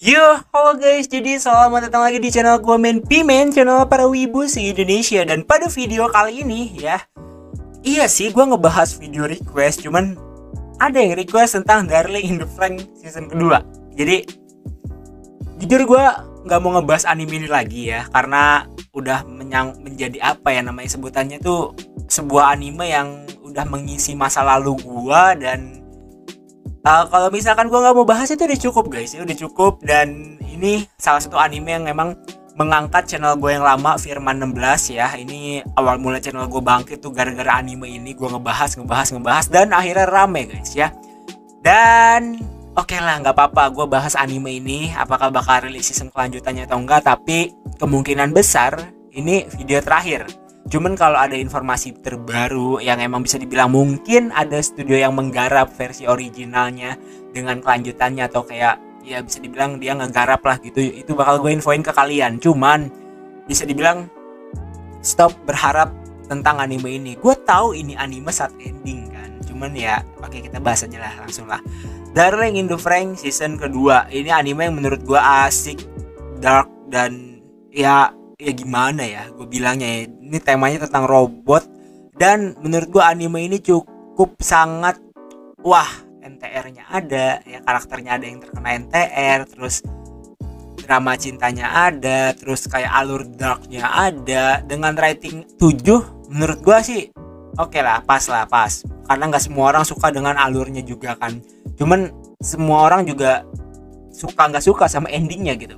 Yo, halo guys, jadi selamat datang lagi di channel gue Main Pimen, channel para wibu se-Indonesia. Dan pada video kali ini ya, iya sih gue ngebahas video request, cuman ada yang request tentang Darling in the Franxx season kedua. Jadi, jujur gue nggak mau ngebahas anime ini lagi ya, karena udah menjadi apa ya namanya sebutannya tuh, sebuah anime yang udah mengisi masa lalu gue. Dan kalau misalkan gue nggak mau bahas itu udah cukup guys ya, udah cukup. Dan ini salah satu anime yang memang mengangkat channel gue yang lama, Firman 16 ya. Ini awal mula channel gue bangkit tuh gara-gara anime ini. Gue ngebahas dan akhirnya rame guys ya. Dan oke lah, nggak apa-apa gue bahas anime ini. Apakah bakal rilis season kelanjutannya atau enggak, tapi kemungkinan besar ini video terakhir. Cuman kalau ada informasi terbaru yang emang bisa dibilang mungkin ada studio yang menggarap versi originalnya dengan kelanjutannya, atau kayak ya bisa dibilang dia ngegarap lah gitu, itu bakal gue infoin ke kalian. Cuman bisa dibilang stop berharap tentang anime ini. Gue tahu ini anime saat ending kan, cuman ya oke, kita bahas aja lah, langsung lah. Darling in the Franxx season kedua. Ini anime yang menurut gue asik, dark, dan ya gimana ya gue bilangnya ya, ini temanya tentang robot. Dan menurut gue anime ini cukup sangat wah, NTR-nya ada ya, karakternya ada yang terkena NTR, terus drama cintanya ada, terus kayak alur darknya ada, dengan rating 7 menurut gue sih oke lah, pas karena nggak semua orang suka dengan alurnya juga kan, cuman semua orang juga suka nggak suka sama endingnya gitu.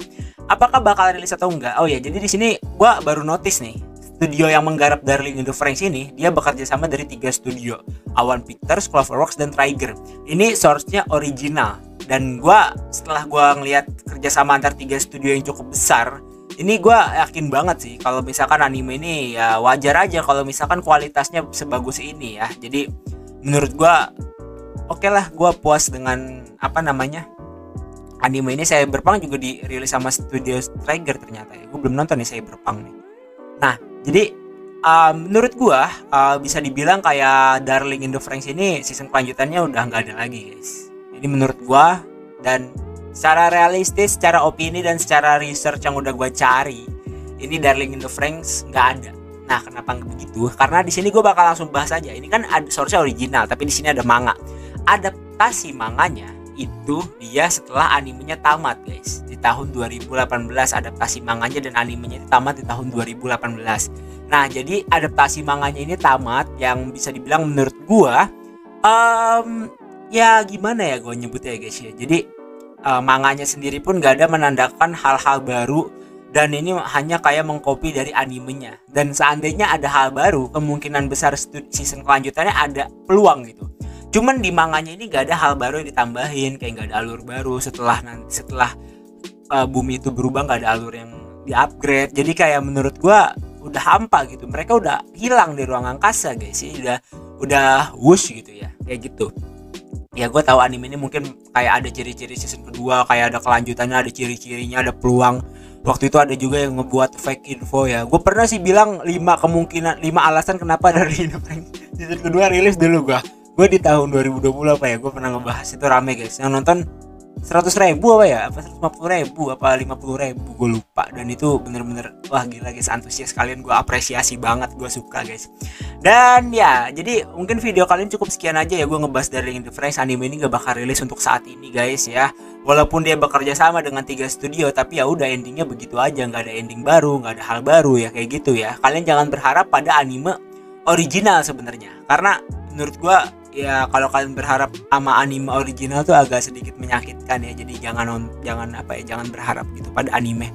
Apakah bakal rilis atau enggak? Oh ya, jadi di sini gua baru notice nih, studio yang menggarap Darling in the Franxx ini dia bekerja sama dari 3 studio, Awan Pictures, Cloverworks, dan Trigger. Ini source-nya original. Dan setelah gua ngelihat kerjasama antar 3 studio yang cukup besar, ini gua yakin banget sih kalau misalkan anime ini ya wajar aja kalau misalkan kualitasnya sebagus ini ya. Jadi menurut gua oke lah, gua puas dengan apa namanya, anime ini. Cyberpunk juga dirilis sama studio Trigger ternyata ya. Gue belum nonton nih Cyberpunk nih. Nah, jadi menurut gue bisa dibilang kayak Darling in the Franxx ini season kelanjutannya udah nggak ada lagi guys. Ini menurut gue, dan secara realistis, secara opini, dan secara research yang udah gue cari, ini Darling in the Franxx nggak ada. Nah, kenapa nggak begitu? Karena di sini gue bakal langsung bahas aja. Ini kan ada source original, tapi di sini ada manga. Adaptasi manganya itu dia setelah animenya tamat guys, di tahun 2018 adaptasi manganya, dan animenya itu tamat di tahun 2018. Nah, jadi adaptasi manganya ini tamat, yang bisa dibilang menurut gua ya gimana ya gue nyebutnya guys ya. Jadi manganya sendiri pun gak ada menandakan hal-hal baru, dan ini hanya kayak mengcopy dari animenya. Dan seandainya ada hal baru, kemungkinan besar season kelanjutannya ada peluang gitu. Cuman di manganya ini gak ada hal baru yang ditambahin, kayak gak ada alur baru setelah bumi itu berubah, gak ada alur yang di-upgrade. Jadi kayak menurut gua udah hampa gitu. Mereka udah hilang di ruang angkasa guys ya, udah wush gitu ya, kayak gitu. Ya gue tahu anime ini mungkin kayak ada ciri-ciri season kedua, kayak ada kelanjutannya, ada ciri-cirinya, ada peluang. Waktu itu ada juga yang ngebuat fake info ya. Gue pernah sih bilang 5 alasan kenapa dari season kedua rilis dulu gue di tahun 2020 apa ya, gue pernah ngebahas itu, rame guys, yang nonton 100.000 apa ya, apa 150.000 apa 50.000, gue lupa. Dan itu bener-bener wah gila guys, antusias kalian gue apresiasi banget, gue suka guys. Dan ya, jadi mungkin video kalian cukup sekian aja ya, gue ngebahas Darling in the Franxx. Anime ini gak bakal rilis untuk saat ini guys ya, walaupun dia bekerja sama dengan 3 studio, tapi ya udah, endingnya begitu aja, nggak ada ending baru, nggak ada hal baru ya, kayak gitu ya. Kalian jangan berharap pada anime original sebenarnya, karena menurut gue ya kalau kalian berharap sama anime original tuh agak sedikit menyakitkan ya. Jadi jangan berharap gitu pada anime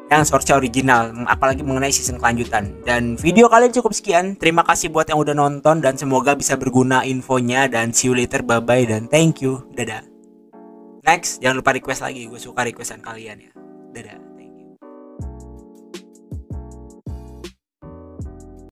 yang source original, apalagi mengenai season kelanjutan. Dan video kalian cukup sekian. Terima kasih buat yang udah nonton, dan semoga bisa berguna infonya. Dan see you later, bye bye, dan thank you, dadah. Next, jangan lupa request lagi, gue suka requestan kalian ya. Dadah.